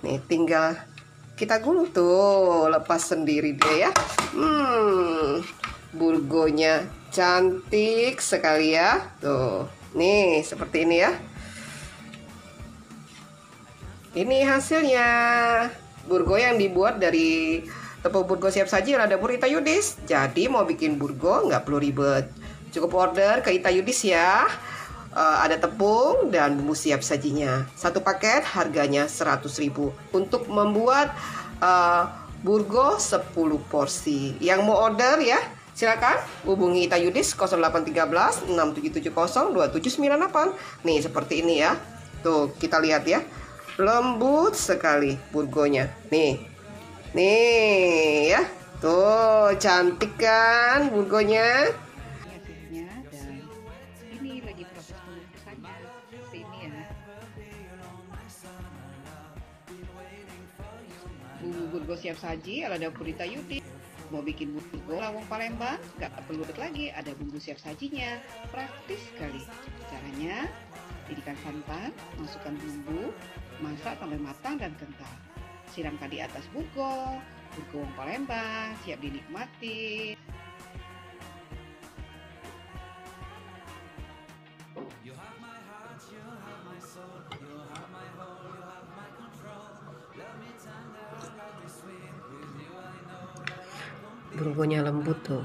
Nih tinggal kita gulung tuh, lepas sendiri dia ya. Burgonya cantik sekali ya. Tuh, nih seperti ini ya. Ini hasilnya. Burgo yang dibuat dari tepung burgo siap saji ada Dapur Ita Yudis. Jadi mau bikin burgo nggak perlu ribet. Cukup order ke Ita Yudis ya. Ada tepung dan bumbu siap sajinya. Satu paket harganya 100.000 untuk membuat burgo 10 porsi. Yang mau order ya, silakan hubungi Ita Yudis 0813 6770 2798. Nih seperti ini ya. Tuh, kita lihat ya. Lembut sekali burgonya. Nih ya. Tuh, cantik kan burgonya? Hasilnya, dan ini lagi proses pengukusannya seperti ini ya. Bumbu burgo siap saji ala Dapur Ita Yudis. Mau bikin burgo lawang Palembang nggak perlu ribet lagi, ada bumbu siap sajinya, praktis sekali. Caranya, didihkan santan, masukkan bumbu, masak sampai matang dan kental. Siramkan di atas burgo lawang Palembang, siap dinikmati. Burgonya lembut tuh.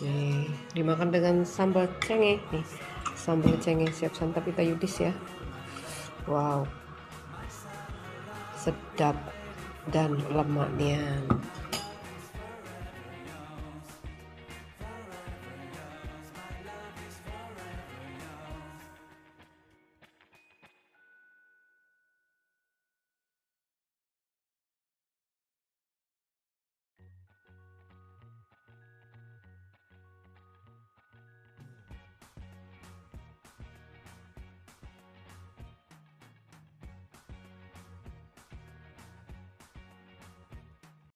Nih, dimakan dengan sambal cengkeh nih. Sambal cengkeh siap santap Ita Yudis ya. Wow. Sedap dan lemaknya.